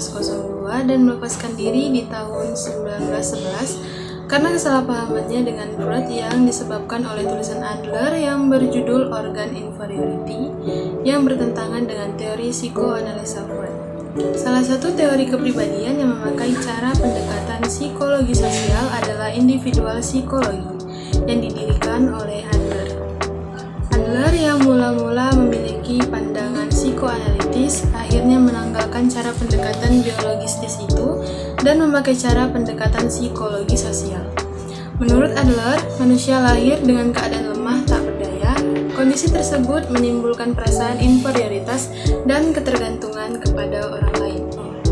1902 dan melepaskan diri di tahun 1911 karena kesalahpahamannya dengan Freud yang disebabkan oleh tulisan Adler yang berjudul Organ Inferiority yang bertentangan dengan teori psikoanalisa Freud. Salah satu teori kepribadian yang memakai cara pendekatan psikologi sosial adalah individual psikologi yang didirikan oleh Adler. Adler yang mula-mula memiliki pandangan psikoanalitis akhirnya menanggalkan cara pendekatan biologistis itu dan memakai cara pendekatan psikologi sosial. Menurut Adler, manusia lahir dengan keadaan lemah tak berdaya. Kondisi tersebut menimbulkan perasaan inferioritas dan ketergantungan kepada orang lain.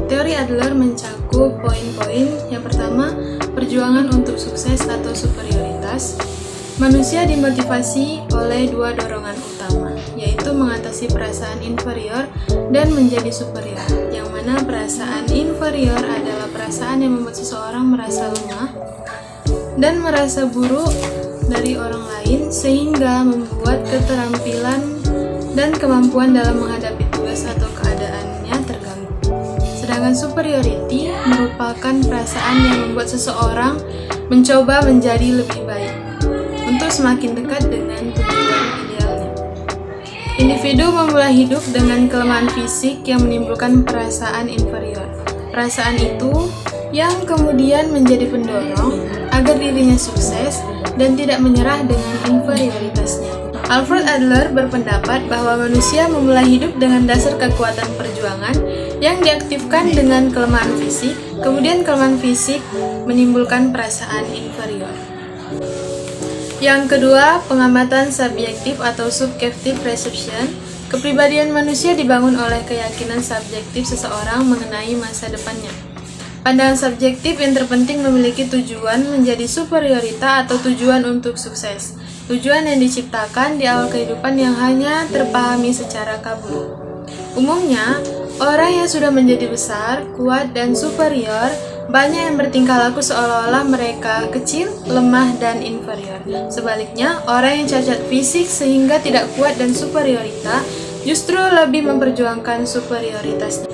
Teori Adler mencakup poin-poin. Yang pertama, perjuangan untuk sukses atau superioritas. Manusia dimotivasi oleh dua dorongan utama, yaitu mengatasi perasaan inferior dan menjadi superior, yang mana perasaan inferior adalah perasaan yang membuat seseorang merasa lemah dan merasa buruk dari orang lain, sehingga membuat keterampilan dan kemampuan dalam menghadapi tugas atau keadaannya terganggu. Sedangkan superiority merupakan perasaan yang membuat seseorang mencoba menjadi lebih baik untuk semakin dekat dengan tujuan idealnya. Individu memulai hidup dengan kelemahan fisik yang menimbulkan perasaan inferior. Perasaan itu yang kemudian menjadi pendorong agar dirinya sukses dan tidak menyerah dengan inferioritasnya. Alfred Adler berpendapat bahwa manusia memulai hidup dengan dasar kekuatan perjuangan yang diaktifkan dengan kelemahan fisik, kemudian kelemahan fisik menimbulkan perasaan inferior. Yang kedua, pengamatan subjektif atau subjective perception. Kepribadian manusia dibangun oleh keyakinan subjektif seseorang mengenai masa depannya. Pandangan subjektif yang terpenting memiliki tujuan menjadi superiorita atau tujuan untuk sukses. Tujuan yang diciptakan di awal kehidupan yang hanya terpahami secara kabur. Umumnya, orang yang sudah menjadi besar, kuat, dan superior banyak yang bertingkah laku seolah-olah mereka kecil, lemah, dan inferior. Sebaliknya, orang yang cacat fisik sehingga tidak kuat dan superiorita justru lebih memperjuangkan superioritasnya.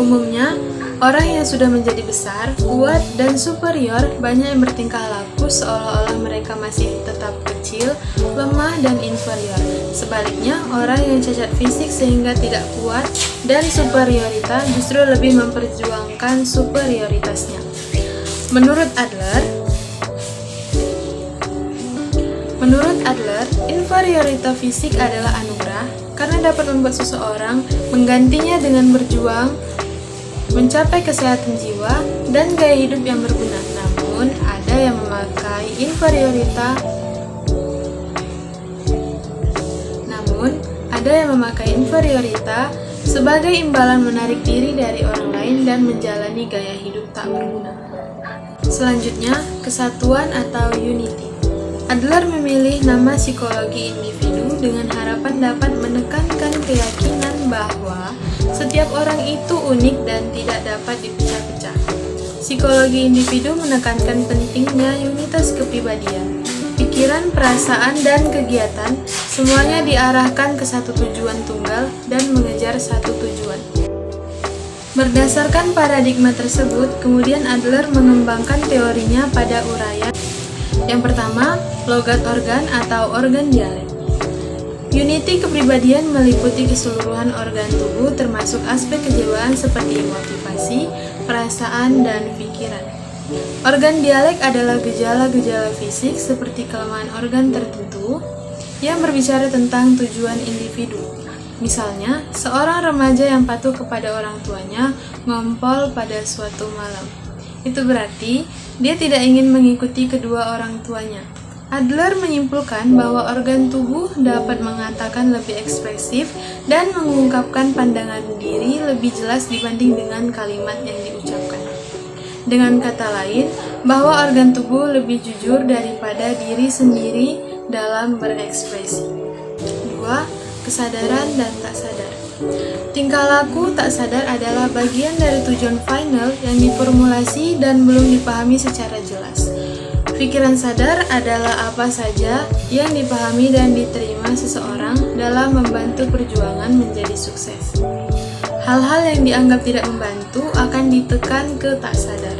Umumnya, orang yang sudah menjadi besar, kuat, dan superior banyak yang bertingkah laku seolah-olah mereka masih tetap kecil, lemah, dan inferior. Sebaliknya, orang yang cacat fisik sehingga tidak kuat dan superiorita justru lebih memperjuangkan superioritasnya. Menurut Adler, inferiorita fisik adalah anugerah karena dapat membuat seseorang menggantinya dengan berjuang mencapai kesehatan jiwa dan gaya hidup yang berguna. Namun, ada yang memakai inferiorita sebagai imbalan menarik diri dari orang lain dan menjalani gaya hidup tak berguna. Selanjutnya, kesatuan atau unity. Adler memilih nama psikologi individu dengan harapan dapat menekankan keyakinan bahwa setiap orang itu unik dan tidak dapat dipecah-pecah. Psikologi individu menekankan pentingnya unitas kepribadian. Pikiran, perasaan, dan kegiatan semuanya diarahkan ke satu tujuan tunggal dan mengejar satu tujuan. Berdasarkan paradigma tersebut, kemudian Adler mengembangkan teorinya pada uraian. Yang pertama, logat organ atau organ dialek. Unity kepribadian meliputi keseluruhan organ tubuh termasuk aspek kejiwaan seperti motivasi, perasaan, dan pikiran. Organ dialek adalah gejala-gejala fisik seperti kelemahan organ tertentu yang berbicara tentang tujuan individu. Misalnya, seorang remaja yang patuh kepada orang tuanya ngompol pada suatu malam. Itu berarti dia tidak ingin mengikuti kedua orang tuanya. Adler menyimpulkan bahwa organ tubuh dapat mengatakan lebih ekspresif dan mengungkapkan pandangan diri lebih jelas dibanding dengan kalimat yang diucapkan. Dengan kata lain, bahwa organ tubuh lebih jujur daripada diri sendiri dalam berekspresi. 2. Kesadaran dan tak sadar. Tingkah laku tak sadar adalah bagian dari tujuan final yang diformulasi dan belum dipahami secara jelas. Pikiran sadar adalah apa saja yang dipahami dan diterima seseorang dalam membantu perjuangan menjadi sukses. Hal-hal yang dianggap tidak membantu akan ditekan ke tak sadar.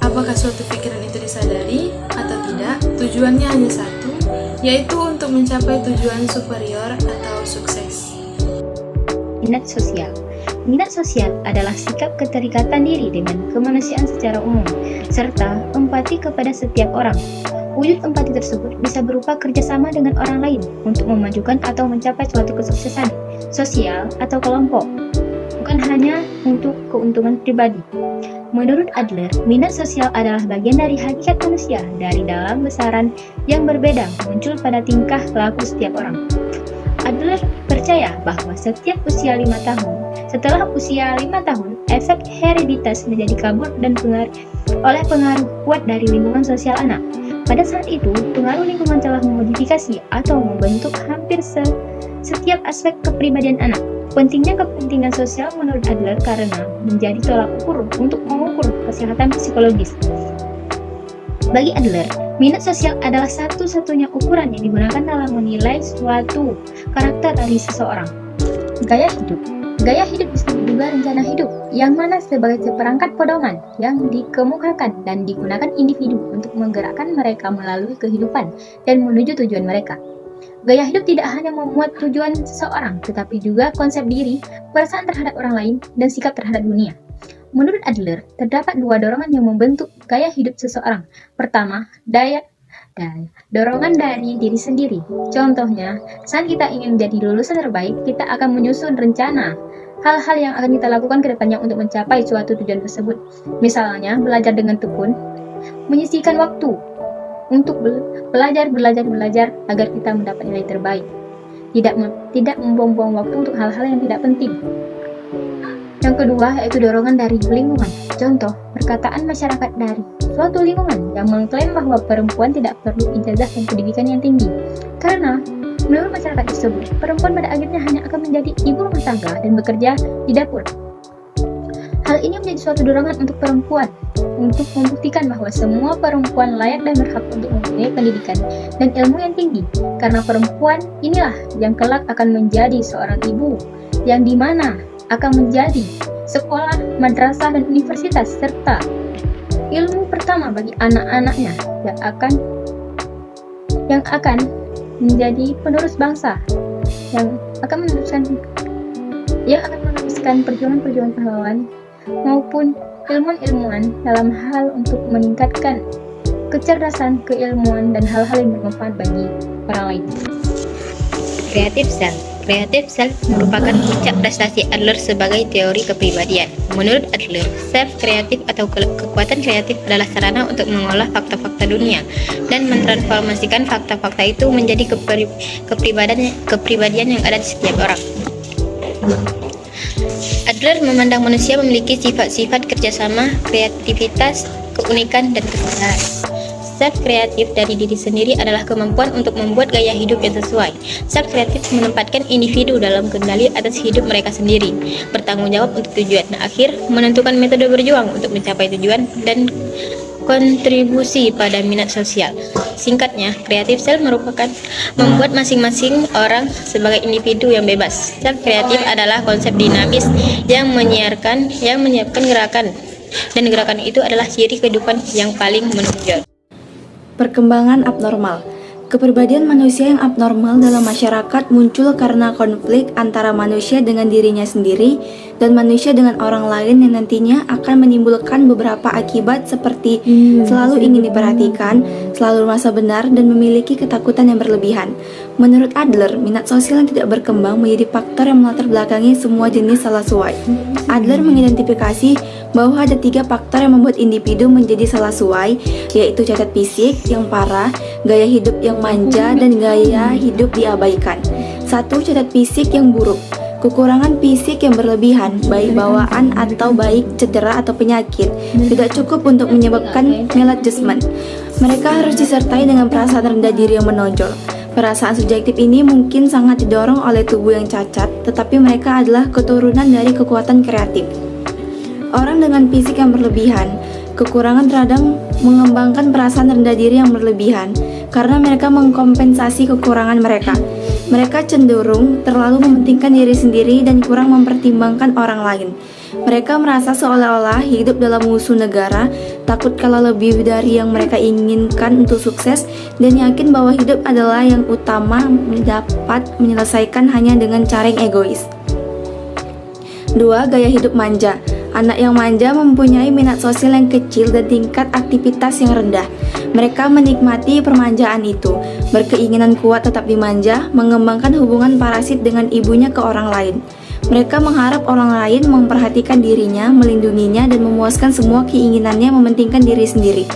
Apakah suatu pikiran itu disadari atau tidak, tujuannya hanya satu, yaitu untuk mencapai tujuan superior atau sukses. Minat sosial. Minat sosial adalah sikap keterikatan diri dengan kemanusiaan secara umum, serta empati kepada setiap orang. Wujud empati tersebut bisa berupa kerjasama dengan orang lain untuk memajukan atau mencapai suatu kesuksesan sosial atau kelompok, bukan hanya untuk keuntungan pribadi. Menurut Adler, minat sosial adalah bagian dari hakikat manusia dari dalam besaran yang berbeda muncul pada tingkah laku setiap orang. Adler percaya bahwa setiap usia 5 tahun, setelah usia 5 tahun, efek hereditas menjadi kabur dan oleh pengaruh kuat dari lingkungan sosial anak. Pada saat itu, pengaruh lingkungan telah memodifikasi atau membentuk hampir setiap aspek kepribadian anak. Pentingnya kepentingan sosial menurut Adler karena menjadi tolak ukur untuk mengukur kesehatan psikologis. Bagi Adler, minat sosial adalah satu-satunya ukuran yang digunakan dalam menilai suatu karakter dari seseorang. Gaya hidup. Gaya hidup disebut juga rencana hidup, yang mana sebagai seperangkat pedoman yang dikemukakan dan digunakan individu untuk menggerakkan mereka melalui kehidupan dan menuju tujuan mereka. Gaya hidup tidak hanya memuat tujuan seseorang, tetapi juga konsep diri, perasaan terhadap orang lain, dan sikap terhadap dunia. Menurut Adler, terdapat dua dorongan yang membentuk gaya hidup seseorang. Pertama, dorongan dari diri sendiri. Contohnya, saat kita ingin menjadi lulusan terbaik, kita akan menyusun rencana hal-hal yang akan kita lakukan ke depannya untuk mencapai suatu tujuan tersebut. Misalnya, belajar dengan tekun, menyisihkan waktu untuk belajar agar kita mendapat nilai terbaik. Tidak membuang-buang waktu untuk hal-hal yang tidak penting. Yang kedua yaitu dorongan dari lingkungan. Contoh, perkataan masyarakat dari suatu lingkungan yang mengklaim bahwa perempuan tidak perlu ijazah dan pendidikan yang tinggi. Karena menurut masyarakat tersebut, perempuan pada akhirnya hanya akan menjadi ibu rumah tangga dan bekerja di dapur. Hal ini menjadi suatu dorongan untuk perempuan untuk membuktikan bahwa semua perempuan layak dan berhak untuk mempunyai pendidikan dan ilmu yang tinggi, karena perempuan inilah yang kelak akan menjadi seorang ibu, yang dimana akan menjadi sekolah, madrasah, dan universitas, serta ilmu pertama bagi anak-anaknya yang akan menjadi penerus bangsa, yang akan meneruskan perjuangan-perjuangan pahlawan maupun ilmuwan-ilmuwan dalam hal untuk meningkatkan kecerdasan, keilmuan, dan hal-hal yang bermanfaat bagi orang lain. Creative Self. Creative Self merupakan puncak prestasi Adler sebagai teori kepribadian. Menurut Adler, self kreatif atau kekuatan kreatif adalah sarana untuk mengolah fakta-fakta dunia dan mentransformasikan fakta-fakta itu menjadi kepribadian yang ada di setiap orang. Adler memandang manusia memiliki sifat-sifat kerjasama, kreativitas, keunikan, dan kebenaran. Self-kreatif dari diri sendiri adalah kemampuan untuk membuat gaya hidup yang sesuai. Self-kreatif menempatkan individu dalam kendali atas hidup mereka sendiri, bertanggung jawab untuk tujuan akhir, menentukan metode berjuang untuk mencapai tujuan, dan kontribusi pada minat sosial. Singkatnya, creative self merupakan membuat masing-masing orang sebagai individu yang bebas. Self-kreatif adalah konsep dinamis yang menyiapkan gerakan, dan gerakan itu adalah ciri kehidupan yang paling menonjol. Perkembangan abnormal. Kepribadian manusia yang abnormal dalam masyarakat muncul karena konflik antara manusia dengan dirinya sendiri dan manusia dengan orang lain yang nantinya akan menimbulkan beberapa akibat seperti selalu ingin diperhatikan, selalu merasa benar, dan memiliki ketakutan yang berlebihan. Menurut Adler, minat sosial yang tidak berkembang menjadi faktor yang melatar belakangi semua jenis salah suai. Adler mengidentifikasi bahwa ada 3 faktor yang membuat individu menjadi salah suai, yaitu cacat fisik yang parah, gaya hidup yang manja, dan gaya hidup diabaikan. 1. Cacat fisik yang buruk. Kekurangan fisik yang berlebihan, baik bawaan atau baik cedera atau penyakit, tidak cukup untuk menyebabkan maladjustment. Mereka harus disertai dengan perasaan rendah diri yang menonjol. Perasaan subjektif ini mungkin sangat didorong oleh tubuh yang cacat, tetapi mereka adalah keturunan dari kekuatan kreatif. Orang dengan fisik yang berlebihan, kekurangan terkadang mengembangkan perasaan rendah diri yang berlebihan karena mereka mengkompensasi kekurangan mereka. Mereka cenderung terlalu mementingkan diri sendiri dan kurang mempertimbangkan orang lain. Mereka merasa seolah-olah hidup dalam musuh negara, takut kalah lebih dari yang mereka inginkan untuk sukses, dan yakin bahwa hidup adalah yang utama dapat menyelesaikan hanya dengan cara yang egois. 2. Gaya hidup manja. Anak yang manja mempunyai minat sosial yang kecil dan tingkat aktivitas yang rendah. Mereka menikmati permanjaan itu, berkeinginan kuat tetap dimanja, mengembangkan hubungan parasit dengan ibunya ke orang lain. Mereka mengharap orang lain memperhatikan dirinya, melindunginya, dan memuaskan semua keinginannya, mementingkan diri sendiri.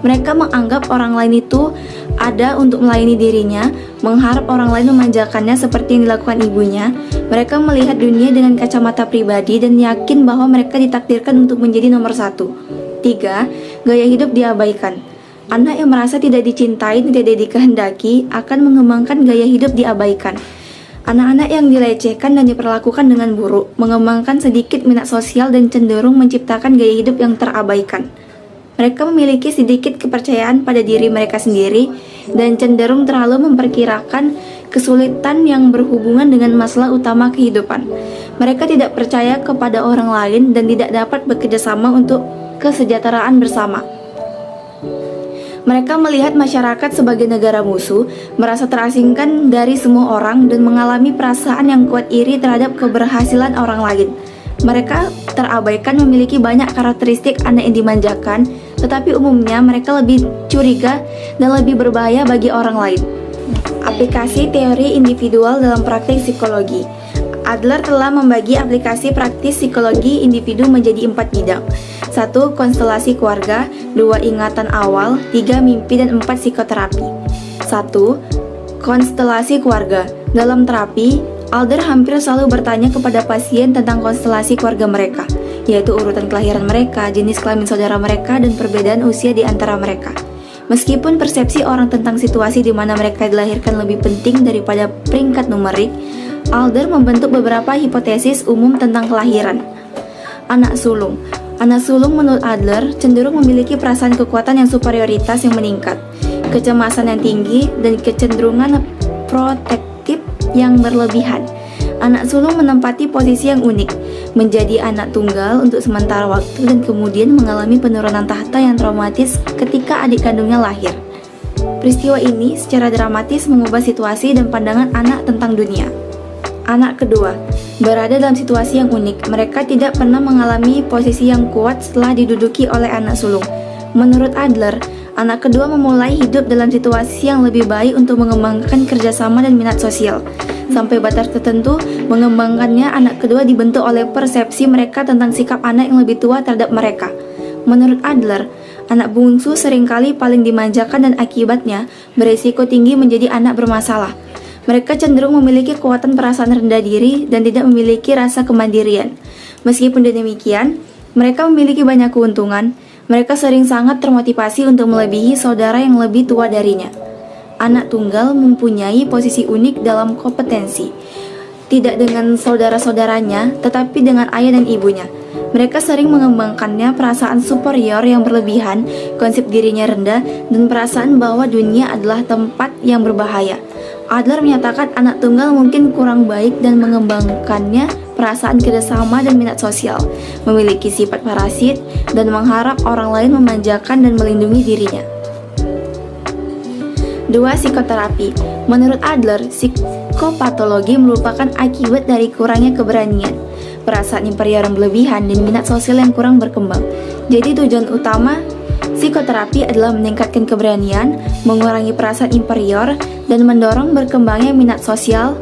Mereka menganggap orang lain itu ada untuk melayani dirinya, mengharap orang lain memanjakannya seperti yang dilakukan ibunya. Mereka melihat dunia dengan kacamata pribadi dan yakin bahwa mereka ditakdirkan untuk menjadi nomor 1. 3. Gaya hidup diabaikan. Anak yang merasa tidak dicintai dan tidak dikehendaki akan mengembangkan gaya hidup diabaikan. Anak-anak yang dilecehkan dan diperlakukan dengan buruk mengembangkan sedikit minat sosial dan cenderung menciptakan gaya hidup yang terabaikan. Mereka memiliki sedikit kepercayaan pada diri mereka sendiri dan cenderung terlalu memperkirakan kesulitan yang berhubungan dengan masalah utama kehidupan. Mereka tidak percaya kepada orang lain dan tidak dapat bekerja sama untuk kesejahteraan bersama. Mereka melihat masyarakat sebagai negara musuh, merasa terasingkan dari semua orang, dan mengalami perasaan yang kuat iri terhadap keberhasilan orang lain. Mereka terabaikan memiliki banyak karakteristik anak yang dimanjakan, tetapi umumnya mereka lebih curiga dan lebih berbahaya bagi orang lain. Aplikasi teori individual dalam praktik psikologi. Adler telah membagi aplikasi praktis psikologi individu menjadi 4 bidang. 1. Konstelasi keluarga. 2. Ingatan awal. 3. Mimpi. Dan 4. Psikoterapi. 1. Konstelasi keluarga. Dalam terapi, Adler hampir selalu bertanya kepada pasien tentang konstelasi keluarga mereka, yaitu urutan kelahiran mereka, jenis kelamin saudara mereka, dan perbedaan usia di antara mereka. Meskipun persepsi orang tentang situasi di mana mereka dilahirkan lebih penting daripada peringkat numerik, Adler membentuk beberapa hipotesis umum tentang kelahiran. Anak sulung. Anak sulung menurut Adler cenderung memiliki perasaan kekuatan yang superioritas yang meningkat, kecemasan yang tinggi, dan kecenderungan protektif yang berlebihan. Anak sulung menempati posisi yang unik, menjadi anak tunggal untuk sementara waktu dan kemudian mengalami penurunan tahta yang traumatis ketika adik kandungnya lahir. Peristiwa ini secara dramatis mengubah situasi dan pandangan anak tentang dunia. Anak kedua berada dalam situasi yang unik. Mereka tidak pernah mengalami posisi yang kuat setelah diduduki oleh anak sulung. Menurut Adler, anak kedua memulai hidup dalam situasi yang lebih baik untuk mengembangkan kerjasama dan minat sosial. Sampai batas tertentu, mengembangkannya anak kedua dibentuk oleh persepsi mereka tentang sikap anak yang lebih tua terhadap mereka. Menurut Adler, anak bungsu seringkali paling dimanjakan dan akibatnya berisiko tinggi menjadi anak bermasalah. Mereka cenderung memiliki kekuatan perasaan rendah diri dan tidak memiliki rasa kemandirian. Meskipun demikian, mereka memiliki banyak keuntungan. Mereka sering sangat termotivasi untuk melebihi saudara yang lebih tua darinya. Anak tunggal mempunyai posisi unik dalam kompetensi, tidak dengan saudara-saudaranya, tetapi dengan ayah dan ibunya. Mereka sering mengembangkannya perasaan superior yang berlebihan, konsep dirinya rendah, dan perasaan bahwa dunia adalah tempat yang berbahaya. Adler menyatakan anak tunggal mungkin kurang baik dan mengembangkannya perasaan kerjasama dan minat sosial, memiliki sifat parasit, dan mengharap orang lain memanjakan dan melindungi dirinya. 2. Psikoterapi. Menurut Adler, psikopatologi merupakan akibat dari kurangnya keberanian, perasaan inferior yang berlebihan, dan minat sosial yang kurang berkembang. Jadi tujuan utama psikoterapi adalah meningkatkan keberanian, mengurangi perasaan inferior, dan mendorong berkembangnya minat sosial.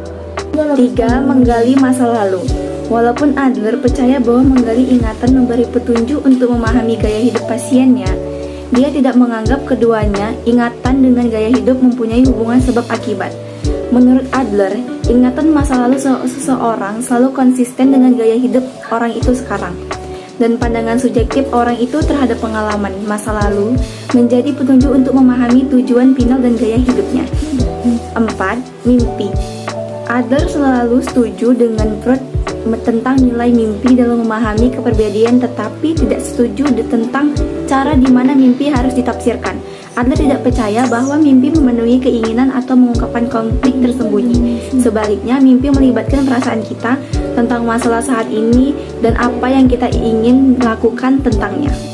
3. Menggali masa lalu. Walaupun Adler percaya bahwa menggali ingatan memberi petunjuk untuk memahami gaya hidup pasiennya, dia tidak menganggap keduanya, ingatan dengan gaya hidup, mempunyai hubungan sebab akibat. Menurut Adler, ingatan masa lalu seseorang selalu konsisten dengan gaya hidup orang itu sekarang, dan pandangan subjektif orang itu terhadap pengalaman masa lalu menjadi petunjuk untuk memahami tujuan final dan gaya hidupnya. 4. Mimpi. Adler selalu setuju dengan Freud tentang nilai mimpi dalam memahami kepribadian, tetapi tidak setuju tentang cara di mana mimpi harus ditafsirkan. Adler tidak percaya bahwa mimpi memenuhi keinginan atau mengungkapkan konflik tersembunyi. Sebaliknya, mimpi melibatkan perasaan kita tentang masalah saat ini dan apa yang kita ingin lakukan tentangnya.